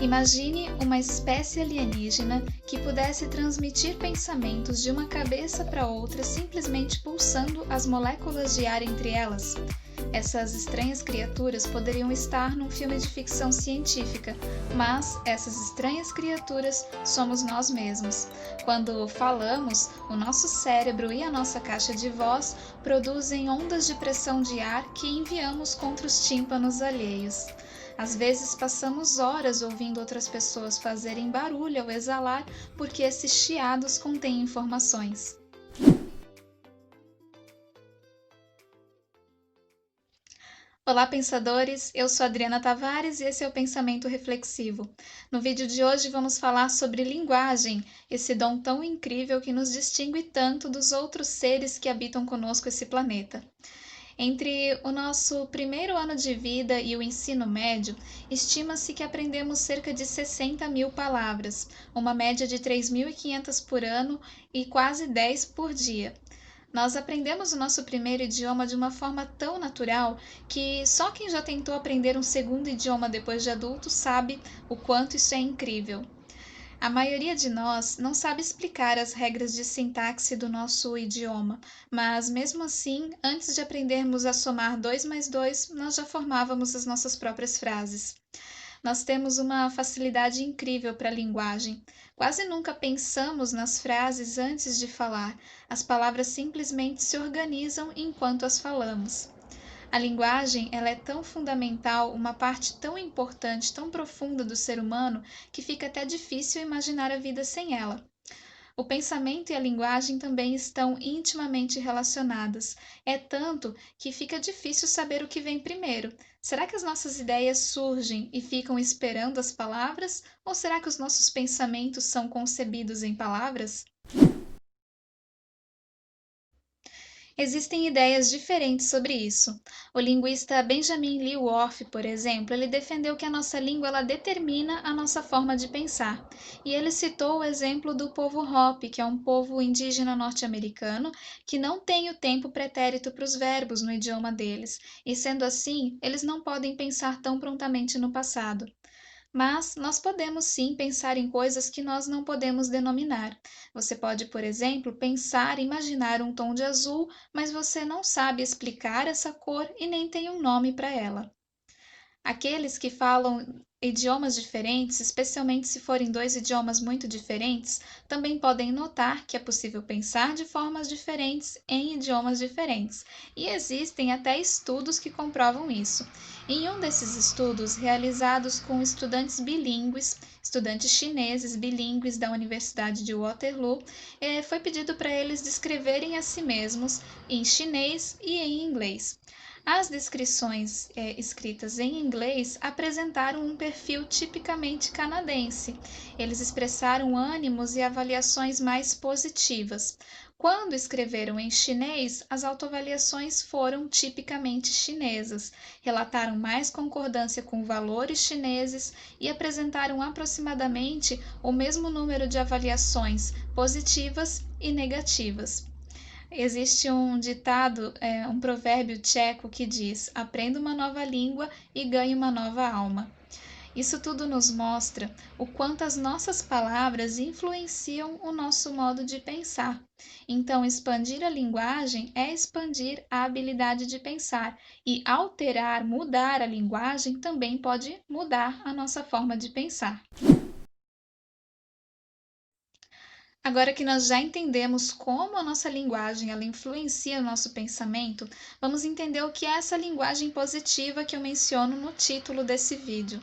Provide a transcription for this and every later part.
Imagine uma espécie alienígena que pudesse transmitir pensamentos de uma cabeça para outra simplesmente pulsando as moléculas de ar entre elas. Essas estranhas criaturas poderiam estar num filme de ficção científica, mas essas estranhas criaturas somos nós mesmos. Quando falamos, o nosso cérebro e a nossa caixa de voz produzem ondas de pressão de ar que enviamos contra os tímpanos alheios. Às vezes passamos horas ouvindo outras pessoas fazerem barulho ao exalar porque esses chiados contêm informações. Olá, pensadores! Eu sou Adriana Tavares e esse é o Pensamento Reflexivo. No vídeo de hoje vamos falar sobre linguagem, esse dom tão incrível que nos distingue tanto dos outros seres que habitam conosco esse planeta. Entre o nosso primeiro ano de vida e o ensino médio, estima-se que aprendemos cerca de 60.000 palavras, uma média de 3.500 por ano e quase 10 por dia. Nós aprendemos o nosso primeiro idioma de uma forma tão natural que só quem já tentou aprender um segundo idioma depois de adulto sabe o quanto isso é incrível. A maioria de nós não sabe explicar as regras de sintaxe do nosso idioma, mas mesmo assim, antes de aprendermos a somar 2 mais 2, nós já formávamos as nossas próprias frases. Nós temos uma facilidade incrível para a linguagem. Quase nunca pensamos nas frases antes de falar. As palavras simplesmente se organizam enquanto as falamos. A linguagem, ela é tão fundamental, uma parte tão importante, tão profunda do ser humano, que fica até difícil imaginar a vida sem ela. O pensamento e a linguagem também estão intimamente relacionadas. É tanto que fica difícil saber o que vem primeiro. Será que as nossas ideias surgem e ficam esperando as palavras? Ou será que os nossos pensamentos são concebidos em palavras? Existem ideias diferentes sobre isso. O linguista Benjamin Lee Whorf, por exemplo, ele defendeu que a nossa língua ela determina a nossa forma de pensar. E ele citou o exemplo do povo Hopi, que é um povo indígena norte-americano que não tem o tempo pretérito para os verbos no idioma deles. E sendo assim, eles não podem pensar tão prontamente no passado. Mas nós podemos sim pensar em coisas que nós não podemos denominar. Você pode, por exemplo, pensar, imaginar um tom de azul, mas você não sabe explicar essa cor e nem tem um nome para ela. Aqueles que falam idiomas diferentes, especialmente se forem dois idiomas muito diferentes, também podem notar que é possível pensar de formas diferentes em idiomas diferentes, e existem até estudos que comprovam isso. Em um desses estudos, realizados com estudantes bilíngues, estudantes chineses bilíngues da Universidade de Waterloo, foi pedido para eles descreverem a si mesmos em chinês e em inglês. As descrições escritas em inglês apresentaram um perfil tipicamente canadense. Eles expressaram ânimos e avaliações mais positivas. Quando escreveram em chinês, as autoavaliações foram tipicamente chinesas, relataram mais concordância com valores chineses e apresentaram aproximadamente o mesmo número de avaliações positivas e negativas. Existe um ditado, um provérbio tcheco que diz: aprenda uma nova língua e ganhe uma nova alma. Isso tudo nos mostra o quanto as nossas palavras influenciam o nosso modo de pensar. Então, expandir a linguagem é expandir a habilidade de pensar, e alterar, mudar a linguagem também pode mudar a nossa forma de pensar. Agora que nós já entendemos como a nossa linguagem ela influencia o nosso pensamento, vamos entender o que é essa linguagem positiva que eu menciono no título desse vídeo.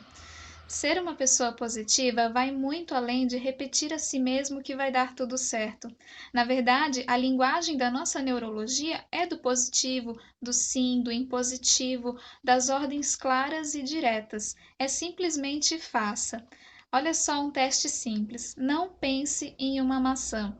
Ser uma pessoa positiva vai muito além de repetir a si mesmo que vai dar tudo certo. Na verdade, a linguagem da nossa neurologia é do positivo, do sim, do impositivo, das ordens claras e diretas. É simplesmente faça. Olha só um teste simples. Não pense em uma maçã.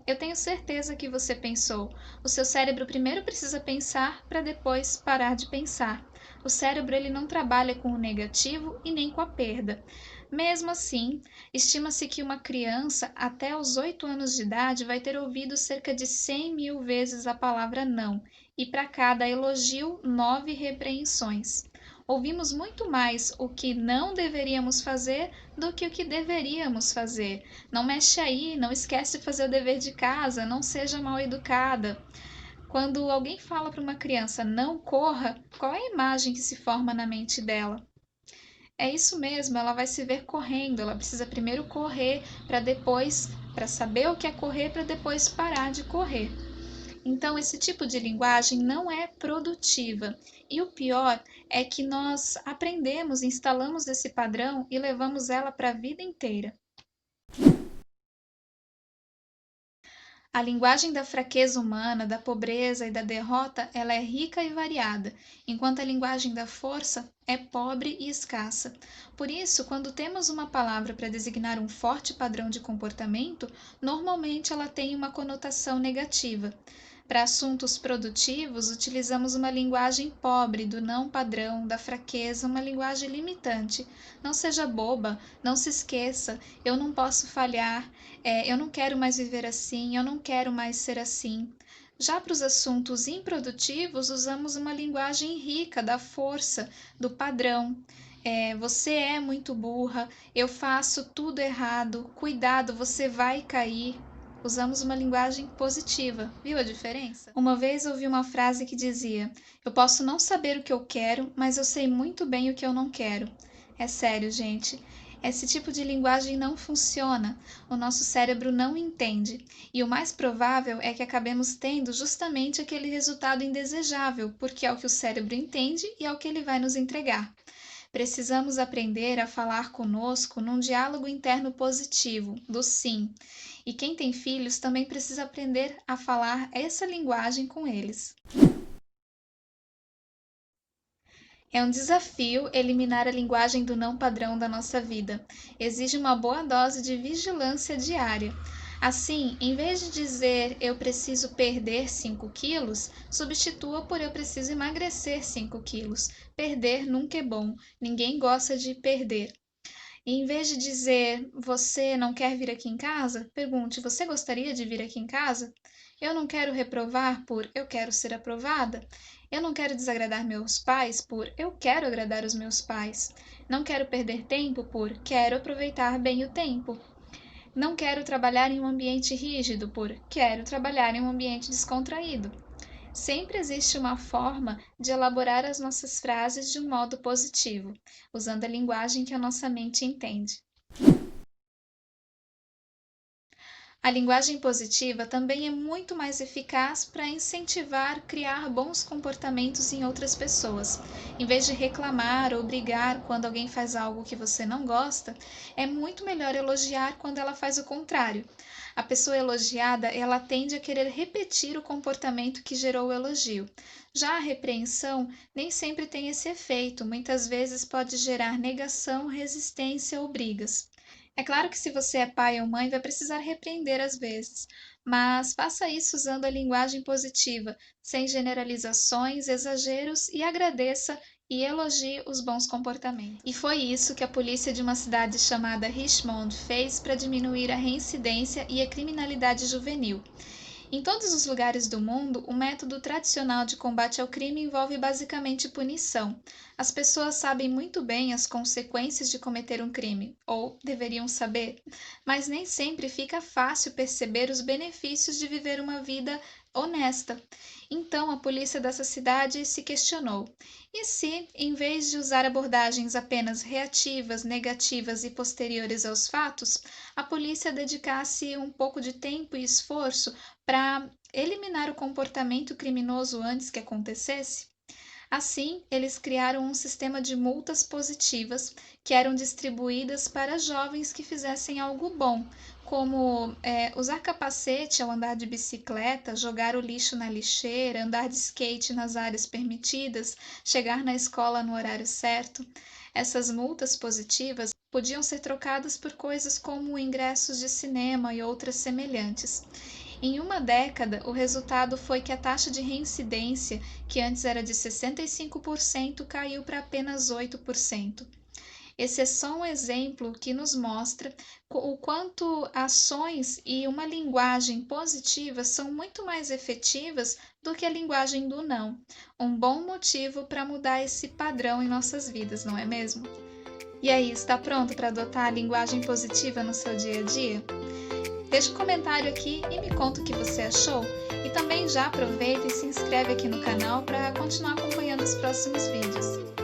Eu tenho certeza que você pensou. O seu cérebro primeiro precisa pensar para depois parar de pensar. O cérebro ele não trabalha com o negativo e nem com a perda. Mesmo assim, estima-se que uma criança até os 8 anos de idade vai ter ouvido cerca de 100.000 vezes a palavra não, e para cada elogio, 9 repreensões. Ouvimos muito mais o que não deveríamos fazer do que o que deveríamos fazer. Não mexe aí, não esquece de fazer o dever de casa, não seja mal educada. Quando alguém fala para uma criança não corra, qual é a imagem que se forma na mente dela? É isso mesmo, ela vai se ver correndo, ela precisa primeiro correr para saber o que é correr, para depois parar de correr. Então, esse tipo de linguagem não é produtiva. E o pior é que nós aprendemos, instalamos esse padrão e levamos ela para a vida inteira. A linguagem da fraqueza humana, da pobreza e da derrota, ela é rica e variada, enquanto a linguagem da força é pobre e escassa. Por isso, quando temos uma palavra para designar um forte padrão de comportamento, normalmente ela tem uma conotação negativa. Para assuntos produtivos, utilizamos uma linguagem pobre, do não padrão, da fraqueza, uma linguagem limitante. Não seja boba, não se esqueça, eu não posso falhar, eu não quero mais viver assim, eu não quero mais ser assim. Já para os assuntos improdutivos, usamos uma linguagem rica da força, do padrão. Você é muito burra, eu faço tudo errado, cuidado, você vai cair. Usamos uma linguagem positiva, viu a diferença? Uma vez ouvi uma frase que dizia: eu posso não saber o que eu quero, mas eu sei muito bem o que eu não quero. É sério, gente. Esse tipo de linguagem não funciona, o nosso cérebro não entende, e o mais provável é que acabemos tendo justamente aquele resultado indesejável, porque é o que o cérebro entende e é o que ele vai nos entregar. Precisamos aprender a falar conosco num diálogo interno positivo, do sim. E quem tem filhos também precisa aprender a falar essa linguagem com eles. É um desafio eliminar a linguagem do não padrão da nossa vida. Exige uma boa dose de vigilância diária. Assim, em vez de dizer eu preciso perder 5 quilos, substitua por eu preciso emagrecer 5 quilos. Perder nunca é bom, ninguém gosta de perder. E em vez de dizer você não quer vir aqui em casa, pergunte você gostaria de vir aqui em casa? Eu não quero reprovar por eu quero ser aprovada. Eu não quero desagradar meus pais por eu quero agradar os meus pais. Não quero perder tempo por quero aproveitar bem o tempo. Não quero trabalhar em um ambiente rígido por quero trabalhar em um ambiente descontraído. Sempre existe uma forma de elaborar as nossas frases de um modo positivo, usando a linguagem que a nossa mente entende. A linguagem positiva também é muito mais eficaz para incentivar, criar bons comportamentos em outras pessoas. Em vez de reclamar ou brigar quando alguém faz algo que você não gosta, é muito melhor elogiar quando ela faz o contrário. A pessoa elogiada, ela tende a querer repetir o comportamento que gerou o elogio. Já a repreensão nem sempre tem esse efeito, muitas vezes pode gerar negação, resistência ou brigas. É claro que se você é pai ou mãe, vai precisar repreender às vezes, mas faça isso usando a linguagem positiva, sem generalizações, exageros e agradeça e elogie os bons comportamentos. E foi isso que a polícia de uma cidade chamada Richmond fez para diminuir a reincidência e a criminalidade juvenil. Em todos os lugares do mundo, o método tradicional de combate ao crime envolve basicamente punição. As pessoas sabem muito bem as consequências de cometer um crime, ou deveriam saber, mas nem sempre fica fácil perceber os benefícios de viver uma vida honesta. Então a polícia dessa cidade se questionou: e se, em vez de usar abordagens apenas reativas, negativas e posteriores aos fatos, a polícia dedicasse um pouco de tempo e esforço para eliminar o comportamento criminoso antes que acontecesse? Assim, eles criaram um sistema de multas positivas que eram distribuídas para jovens que fizessem algo bom, como usar capacete ao andar de bicicleta, jogar o lixo na lixeira, andar de skate nas áreas permitidas, chegar na escola no horário certo. Essas multas positivas podiam ser trocadas por coisas como ingressos de cinema e outras semelhantes. Em uma década, o resultado foi que a taxa de reincidência, que antes era de 65%, caiu para apenas 8%. Esse é só um exemplo que nos mostra o quanto ações e uma linguagem positiva são muito mais efetivas do que a linguagem do não. Um bom motivo para mudar esse padrão em nossas vidas, não é mesmo? E aí, está pronto para adotar a linguagem positiva no seu dia a dia? Deixa um comentário aqui e me conta o que você achou. E também já aproveita e se inscreve aqui no canal para continuar acompanhando os próximos vídeos.